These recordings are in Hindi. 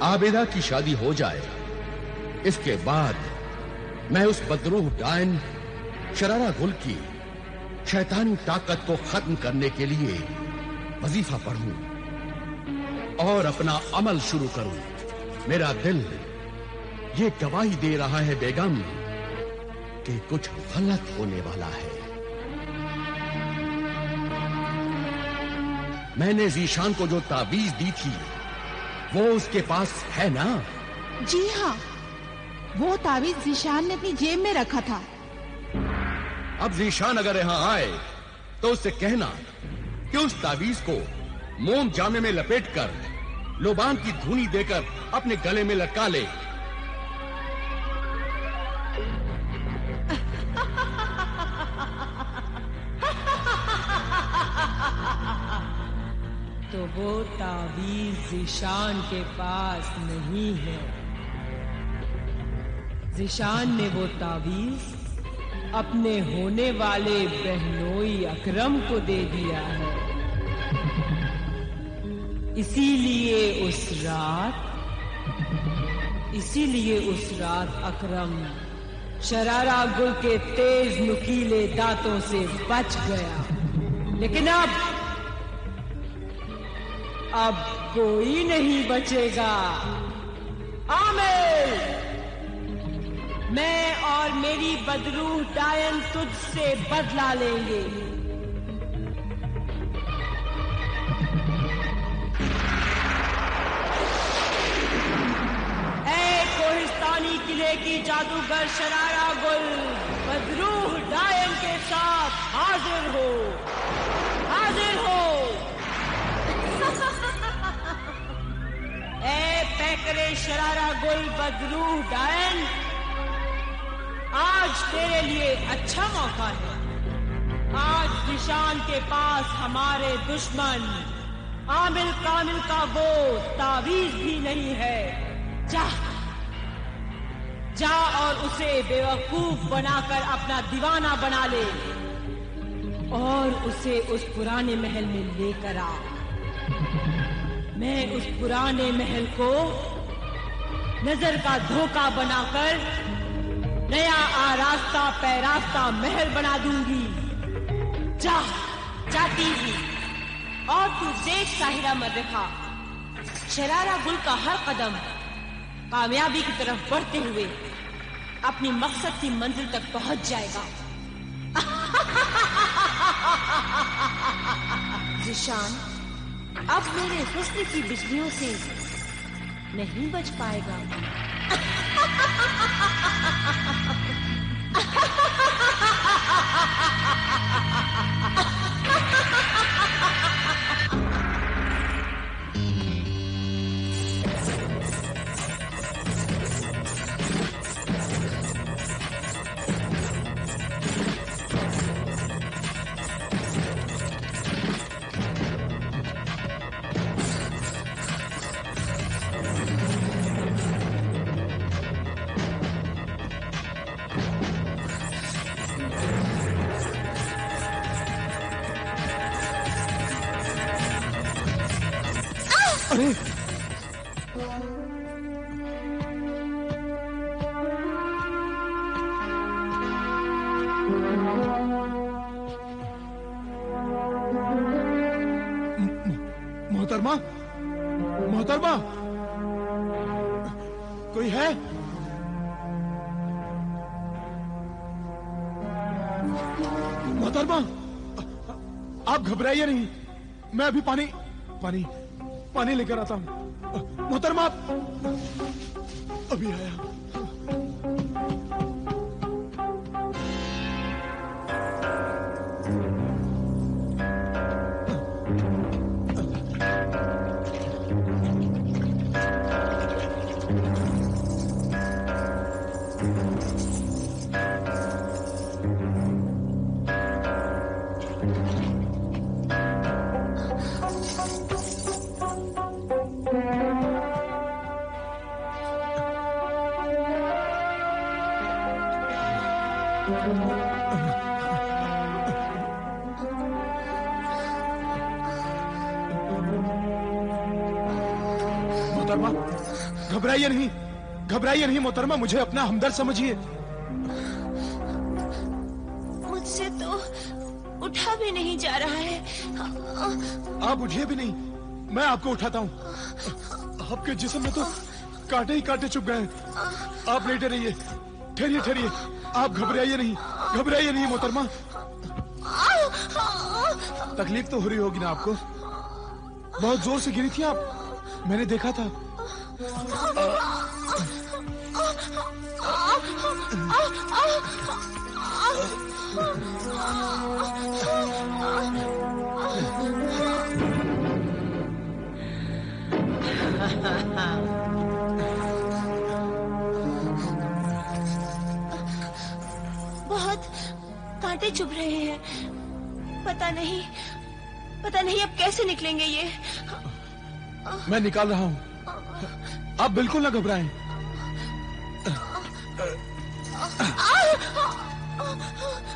आबिदा की शादी हो जाए, इसके बाद मैं उस बदरूह डायन शरारा गुल की शैतानी ताकत को खत्म करने के लिए वजीफा पढ़ूं और अपना अमल शुरू करूं। मेरा दिल ये गवाही दे रहा है बेगम कि कुछ गलत होने वाला है। मैंने जीशान को जो ताबीज दी थी वो उसके पास है ना? जी हाँ, वो ताबीज जीशान ने अपनी जेब में रखा था। अब जीशान अगर यहां आए तो उससे कहना कि उस ताबीज को मोम जामे में लपेटकर लोबान की धुनी देकर अपने गले में लटका ले। तो वो ताबीज ज़ीशान के पास नहीं है। ज़ीशान ने वो ताबीज अपने होने वाले बहनोई अकरम को दे दिया है। इसीलिए उस रात अकरम शरारा गुल के तेज नुकीले दांतों से बच गया। लेकिन अब कोई नहीं बचेगा। आमिर, मैं और मेरी बदरूह डायन तुझसे बदला लेंगे। ऐ कोहिस्तानी किले की जादूगर शरारा गुल, बदरूह डायन के साथ हाजिर हो, हाजिर हो। ऐ पैकरे शरारा गुल, बदरूह डायन, आज तेरे लिए अच्छा मौका है। आज ज़ीशान के पास हमारे दुश्मन आमिल कामिल का वो तावीज भी नहीं है। जा और उसे बेवकूफ बनाकर अपना दीवाना बना ले और उसे उस पुराने महल में लेकर आ। मैं उस पुराने महल को नजर का धोखा बनाकर नया आरास्ता पैरास्ता महल बना दूंगी। जाती हूँ। और तू देख साहिरा मर्रखा, शरारा गुल का हर कदम कामयाबी की तरफ बढ़ते हुए अपनी मकसद की मंजिल तक पहुंच जाएगा। ज़ीशान अब मेरे हुस्न की बिजलियों से नहीं बच पाएगा। अरे मोहतरमा, मोहतरमा, कोई है? मोहतरमा, आप घबराइए नहीं, मैं अभी पानी लेकर आता हूँ। मोहतरमा, अभी आया। मोहतरमा, घबराइए नहीं मोहतरमा, मुझे अपना हमदर्द समझिए। मुझसे तो उठा भी नहीं जा रहा है। आप उठिए भी नहीं, मैं आपको उठाता हूँ। आपके जिस्म में तो कांटे ही कांटे चुभ गए हैं। आप लेटे रहिए, ठहरिए। आप घबराइए नहीं मोहतरमा। तकलीफ तो हो रही होगी ना आपको? बहुत जोर से गिरी थी आप, मैंने देखा था। बहुत कांटे चुभ रहे हैं। पता नहीं अब कैसे निकलेंगे ये। मैं निकाल रहा हूँ, आप बिल्कुल ना घबराएं।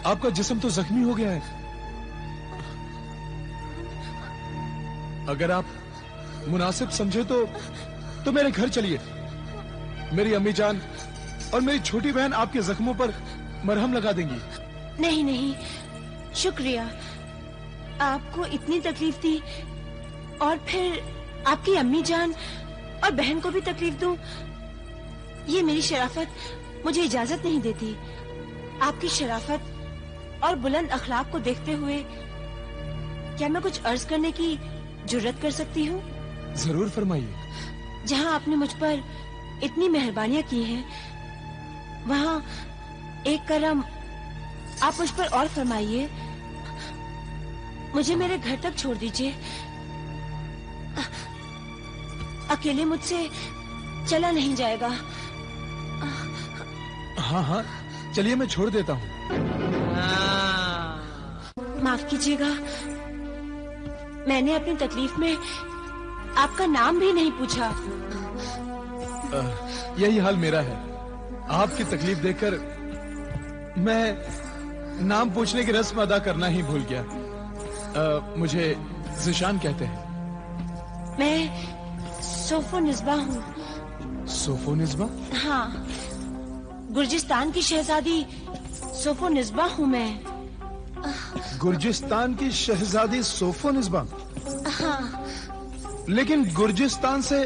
आपका जिस्म तो जख्मी हो गया है। अगर आप मुनासिब समझे तो मेरे घर चलिए। मेरी अम्मी जान और मेरी छोटी बहन आपके जख्मों पर मरहम लगा देंगी। नहीं, शुक्रिया। आपको इतनी तकलीफ दी और फिर आपकी अम्मी जान और बहन को भी तकलीफ दूं, ये मेरी शराफत मुझे इजाजत नहीं देती। आपकी शराफत और बुलंद अखलाक को देखते हुए क्या मैं कुछ अर्ज करने की जुर्रत कर सकती हूँ? जरूर फरमाइए। जहाँ आपने मुझ पर इतनी मेहरबानियाँ की हैं, वहाँ एक करम आप मुझ पर और फरमाइए। मुझे मेरे घर तक छोड़ दीजिए। अकेले मुझसे चला नहीं जाएगा। हाँ, चलिए मैं छोड़ देता हूँ। माफ कीजिएगा, मैंने अपनी तकलीफ में आपका नाम भी नहीं पूछा। यही हाल मेरा है। आपकी तकलीफ देखकर मैं नाम पूछने की रस्म अदा करना ही भूल गया। मुझे ज़िशान कहते हैं। मैं सोफोनिस्बा हूँ। सोफोनिस्बा? हाँ, गुर्जिस्तान की शहजादी सोफोनिस्बा हूँ मैं। गुर्जिस्तान की शहजादी सोफोनिस्बा? हाँ। लेकिन गुर्जिस्तान से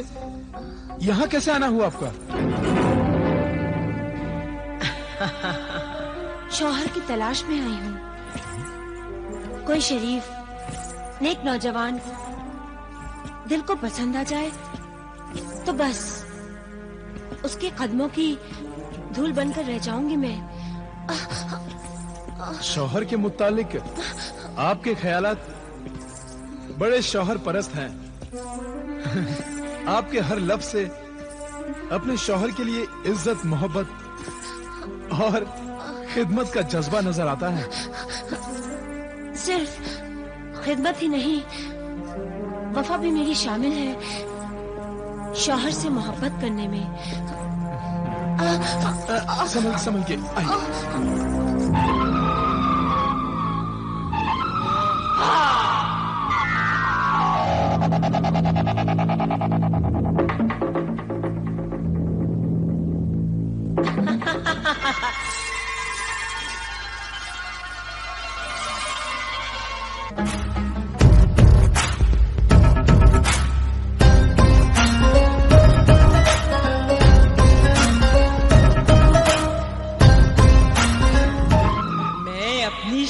यहाँ कैसे आना हुआ आपका? शौहर की तलाश में आई हूँ। कोई शरीफ नेक नौजवान दिल को पसंद आ जाए तो बस उसके कदमों की धूल बनकर रह जाऊंगी मैं। शौहर के मुतालिक आपके ख्यालात बड़े शौहर परस्त हैं। आपके हर लफ्ज से अपने शौहर के लिए इज्जत, मोहब्बत और खिदमत का जज्बा नजर आता है। सिर्फ खिदमत ही नहीं, वफा भी मेरी शामिल है शौहर से मोहब्बत करने में। संभल के आइए।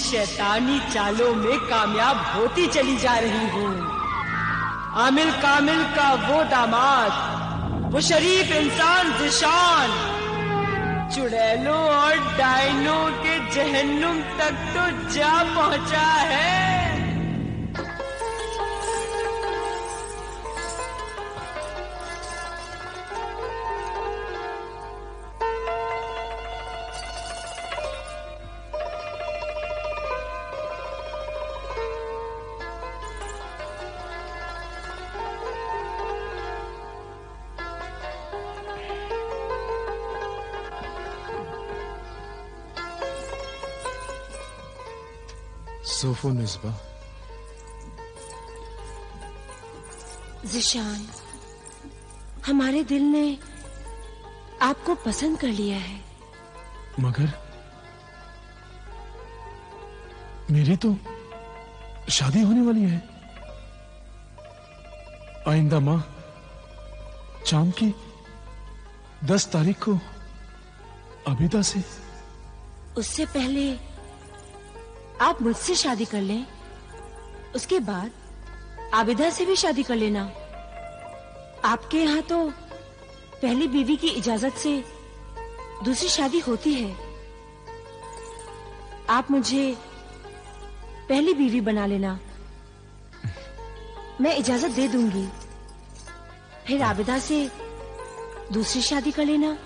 शैतानी चालों में कामयाब होती चली जा रही हूँ। आमिल कामिल का वो दामाद, वो शरीफ इंसान ज़िशान, चुड़ैलों और डायनों के जहन्नुम तक तो जा पहुंचा है। सोफोनिस्बा। ज़िशान, हमारे दिल ने आपको पसंद कर लिया है। मगर मेरी तो शादी होने वाली है। आइंदा माह शाम की 10 तारीख को आबिदा से। उससे पहले आप मुझसे शादी कर लें, उसके बाद आबिदा से भी शादी कर लेना। आपके यहाँ तो पहली बीवी की इजाजत से दूसरी शादी होती है। आप मुझे पहली बीवी बना लेना, मैं इजाजत दे दूंगी। फिर आबिदा से दूसरी शादी कर लेना।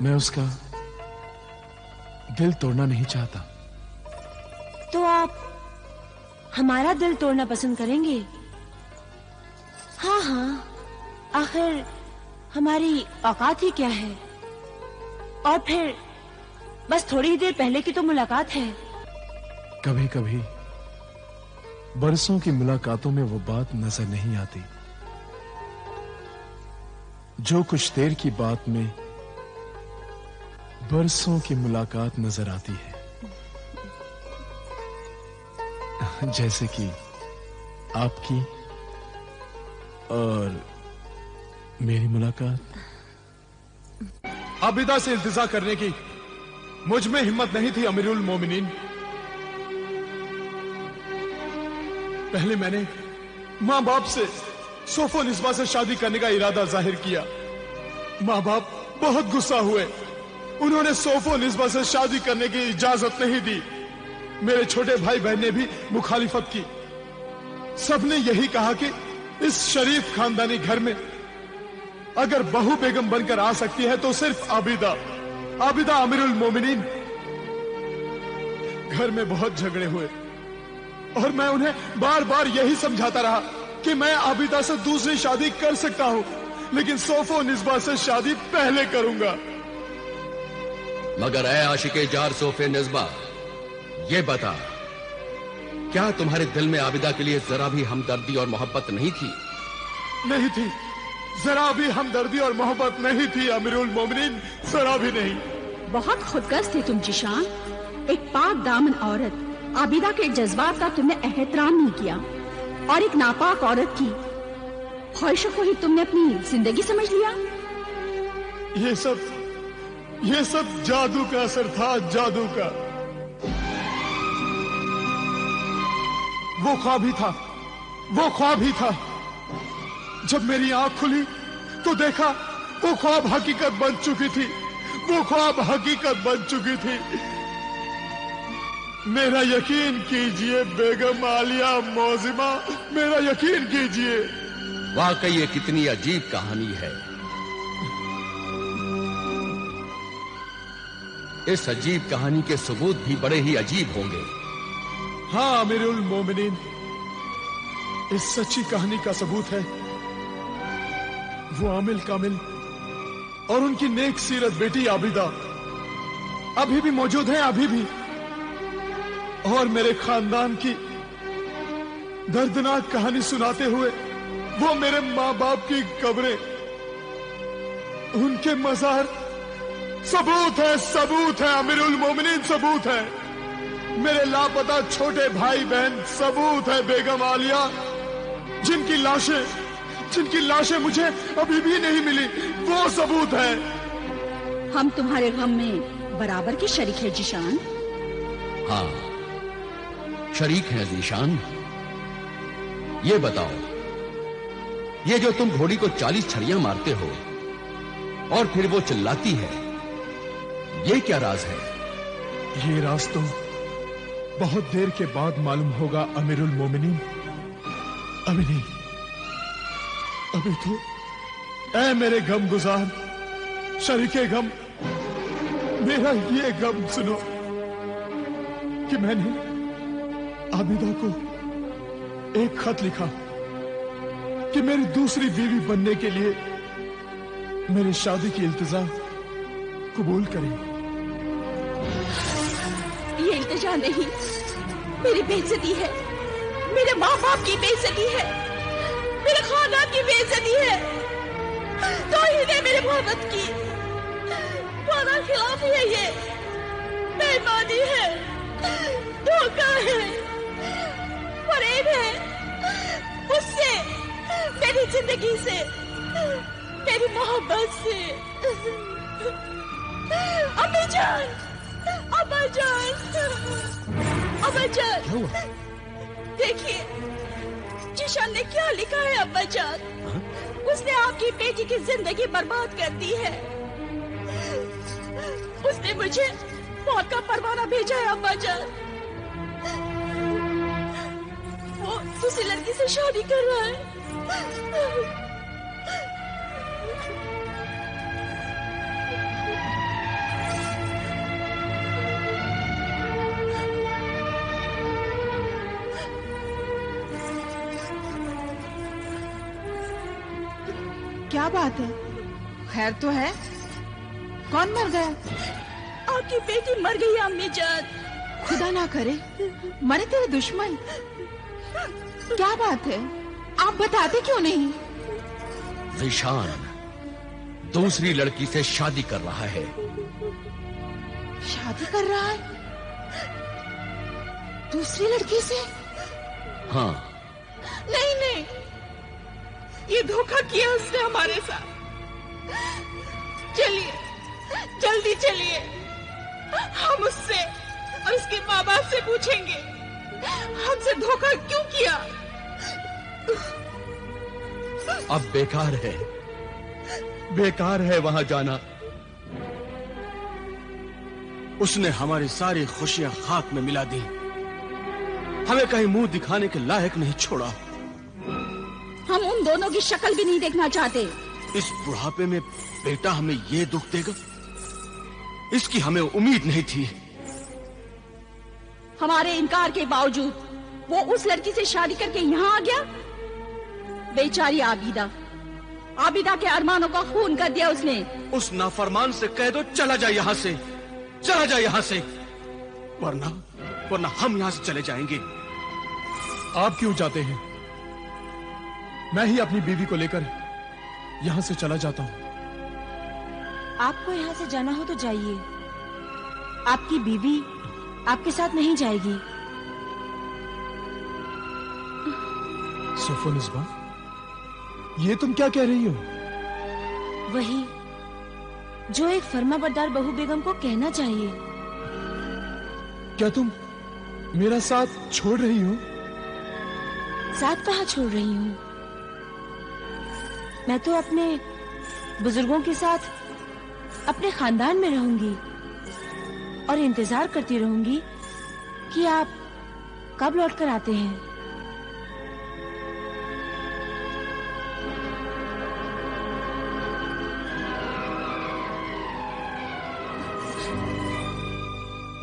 मैं उसका दिल तोड़ना नहीं चाहता। तो आप हमारा दिल तोड़ना पसंद करेंगे? हाँ हाँ, आखिर हमारी औकात ही क्या है। और फिर बस थोड़ी ही देर पहले की तो मुलाकात है। कभी कभी बरसों की मुलाकातों में वो बात नजर नहीं आती जो कुछ देर की बात में बरसों की मुलाकात नजर आती है। जैसे कि आपकी और मेरी मुलाकात। आबिदा से इंतजार करने की मुझ में हिम्मत नहीं थी अमीरुल मोमिनीन। पहले मैंने माँ बाप से सोफो निस्बा से शादी करने का इरादा जाहिर किया। माँ बाप बहुत गुस्सा हुए। उन्होंने सोफो निस्बा से शादी करने की इजाजत नहीं दी। मेरे छोटे भाई बहन ने भी मुखालिफत की। सबने यही कहा कि इस शरीफ खानदानी घर में अगर बहू बेगम बनकर आ सकती है तो सिर्फ आबिदा, आबिदा अमीरुल मोमिनीन। घर में बहुत झगड़े हुए और मैं उन्हें बार बार यही समझाता रहा कि मैं आबिदा से दूसरी शादी कर सकता हूं, लेकिन सोफो निस्बा से शादी पहले करूंगा। मगर ऐ आशिके जार सोफे निस्बा, ये बता, क्या तुम्हारे दिल में आबिदा के लिए जरा भी हमदर्दी और मोहब्बत नहीं थी? नहीं थी, जरा भी हमदर्दी और मोहब्बत नहीं थी अमीरुल मोमिनीन, जरा भी नहीं। बहुत खुदगर्ज थे तुम जिशान। एक पाक दामन औरत आबिदा के जज्बात का तुमने एहतराम नहीं किया और एक नापाक औरत की ख्वाहिशों को ही तुमने अपनी जिंदगी समझ लिया। ये सब जादू का असर था, जादू का। वो ख्वाब ही था। जब मेरी आंख खुली तो देखा वो ख्वाब हकीकत बन चुकी थी। मेरा यकीन कीजिए बेगम आलिया मौजिमा, मेरा यकीन कीजिए। वाकई ये कितनी अजीब कहानी है। इस अजीब कहानी के सबूत भी बड़े ही अजीब होंगे। हाँ अमीरुल मोमिनीन, इस सच्ची कहानी का सबूत है वो आमिल कामिल और उनकी नेक सीरत बेटी आबिदा अभी भी मौजूद है, अभी भी। और मेरे खानदान की दर्दनाक कहानी सुनाते हुए वो मेरे माँ बाप की कब्रें, उनके मजार, सबूत है अमीरुल मोमिनीन, सबूत है। मेरे लापता छोटे भाई बहन, सबूत है बेगम आलिया, जिनकी लाशें मुझे अभी भी नहीं मिली, वो सबूत है। हम तुम्हारे गम में बराबर के शरीक है जिशान। हाँ, शरीक हैं जीशान। ये बताओ, ये जो तुम घोड़ी को 40 छड़ियां मारते हो और फिर वो चिल्लाती है, ये क्या राज है? ये राज तो बहुत देर के बाद मालूम होगा अमीरुल मोमिनीन। अभी नहीं, अभी तो ऐ मेरे गम गुजार, शरीके गम, मेरा ये गम सुनो कि मैंने आबिदा को एक खत लिखा कि मेरी दूसरी बीवी बनने के लिए मेरी शादी की इल्तिजा कबूल करें। ये इल्तिजा नहीं, मेरी बेइज्जती है, मेरे माँ बाप की बेइज्जती है, मेरे खानदान की बेइज्जती है। तो तौहीन है मेरी मोहब्बत की, वादा खिलाफी है ये, बेईमानी है, धोखा है, फरेब है, मुझसे, मेरी जिंदगी से, मेरी मोहब्बत से। अम्मा जान, अम्मा जान, अम्मा जान, देखिए जीशान ने क्या लिखा है अम्मा जान। उसने आपकी बेटी की जिंदगी बर्बाद कर दी है। उसने मुझे मौत का परवाना भेजा है अम्मा जान। वो दूसरी लड़की से शादी कर रहा है। क्या बात है? खैर तो है? कौन मर गया? आपकी बेटी मर गई अम्मी जान। खुदा ना करे मरे तेरे दुश्मन। क्या बात है? आप बताते क्यों नहीं? ज़ीशान दूसरी लड़की से शादी कर रहा है। शादी कर रहा है? दूसरी लड़की से? हाँ। नहीं नहीं, ये धोखा किया उसने हमारे साथ। चलिए जल्दी चलिए, हम उससे और उसके माँ बाप से पूछेंगे हमसे धोखा क्यों किया। अब बेकार है वहां जाना। उसने हमारी सारी खुशियां खाक में मिला दी, हमें कहीं मुंह दिखाने के लायक नहीं छोड़ा। हम उन दोनों की शक्ल भी नहीं देखना चाहते। इस बुढ़ापे में बेटा हमें ये दुख देगा, इसकी हमें उम्मीद नहीं थी। हमारे इनकार के बावजूद वो उस लड़की से शादी करके यहाँ आ गया। बेचारी आबिदा के अरमानों का खून कर दिया उसने। उस नाफरमान से कह दो चला जा यहाँ से, चला जा यहाँ से, वरना हम यहाँ से चले जाएंगे। आप क्यों जाते हैं? मैं ही अपनी बीवी को लेकर यहाँ से चला जाता हूँ। आपको यहाँ से जाना हो तो जाइए, आपकी बीवी आपके साथ नहीं जाएगी। सफोनिस्बा, ये तुम क्या कह रही हो? वही जो एक फर्माबरदार बहू बेगम को कहना चाहिए। क्या तुम मेरा साथ छोड़ रही हो? साथ कहाँ छोड़ रही हूँ? मैं तो अपने बुजुर्गों के साथ अपने खानदान में रहूंगी और इंतजार करती रहूंगी कि आप कब लौट कर आते हैं।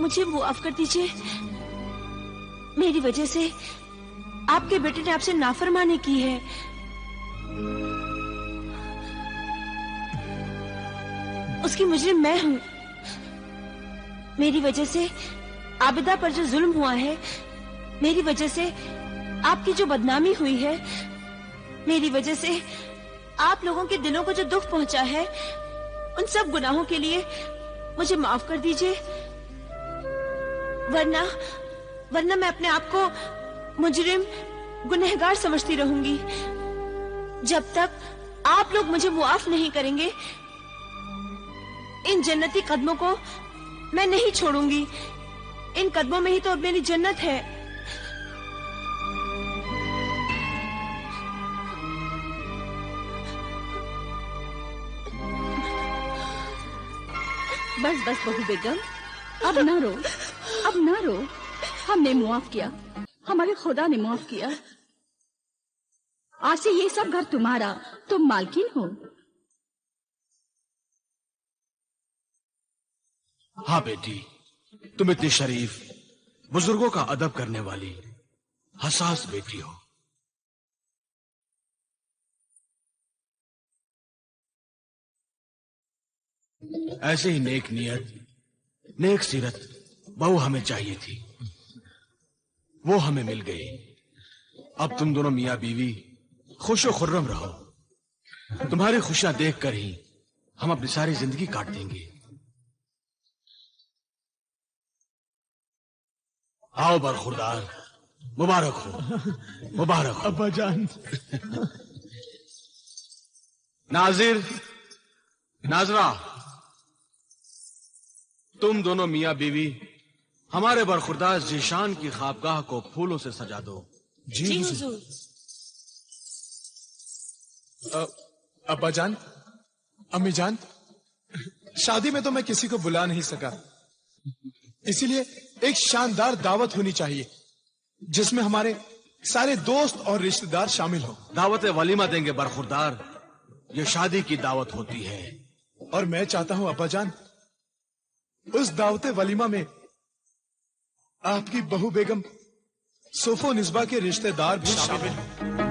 मुझे माफ कर दीजिए, मेरी वजह से आपके बेटे ने आपसे नाफरमानी की है। उसकी मुजरिम मैं हूँ। मेरी वजह से आबिदा पर जो जुल्म हुआ है, मेरी वजह से आपकी जो बदनामी हुई है, मेरी वजह से आप लोगों के दिलों को जो दुख पहुंचा है, उन सब गुनाहों के लिए मुझे माफ कर दीजिए। वरना मैं अपने आप को मुजरिम, गुनहगार समझती रहूंगी। जब तक आप लोग मुझे मुआफ नहीं करेंगे, इन जन्नती कदमों को मैं नहीं छोड़ूंगी। इन कदमों में ही तो अब मेरी जन्नत है। बस बहू बेगम, अब ना रो। हमने मुआफ किया, हमारे खुदा ने माफ किया। आज से ये सब घर तुम्हारा, तुम मालकिन हो। हाँ बेटी, तुम इतनी शरीफ, बुजुर्गों का अदब करने वाली हसास बेटी हो। ऐसे ही नेक नियत, नेक सीरत बहू हमें चाहिए थी, वो हमें मिल गई। अब तुम दोनों मियां बीवी खुशो खुर्रम रहो। तुम्हारी खुशियां देखकर ही हम अपनी सारी जिंदगी काट देंगे। आओ बरखुरदार, मुबारक हो, मुबारक हो। अब्बा जान। नाजिर, नाजरा, तुम दोनों मियां बीवी हमारे बरखुरदार जीशान की खाबगाह को फूलों से सजा दो। जी हुजूर। अब्बा जान, अम्मी जान, शादी में तो मैं किसी को बुला नहीं सका, इसीलिए एक शानदार दावत होनी चाहिए जिसमें हमारे सारे दोस्त और रिश्तेदार शामिल हो। दावत वलीमा देंगे बरखुरदार, ये शादी की दावत होती है। और मैं चाहता हूं अब्बा जान, उस दावत वलीमा में आपकी बहू बेगम सोफो निस्बा के रिश्तेदार भी शामिल हों।